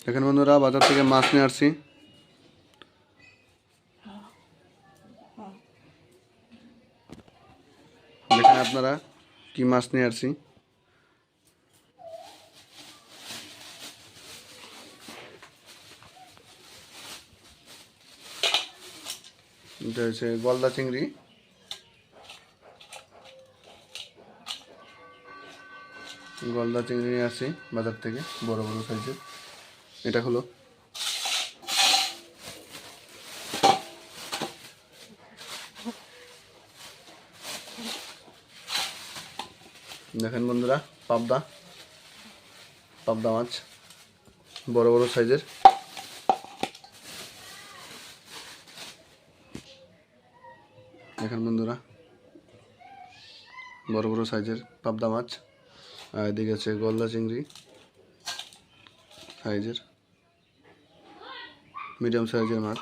দেখেন বন্ধুরা, বাজার থেকে মাছ নিয়ে আসছি। দেখেন আপনারা কি মাছ নিয়ে আসছি। এটা হচ্ছে গলদা চিংড়ি। গলদা চিংড়ি নিয়ে আসছি বাজার থেকে, বড় বড় সাইজের। এটা হলো দেখেন বন্ধুরা, পাবদা মাছ, বড় বড় সাইজের। দেখেন বন্ধুরা, বড় বড় সাইজের পাবদা মাছ। আর এদিকে আছে গলদা চিংড়ি সাইজের, মিডিয়াম সাইজের মাছ।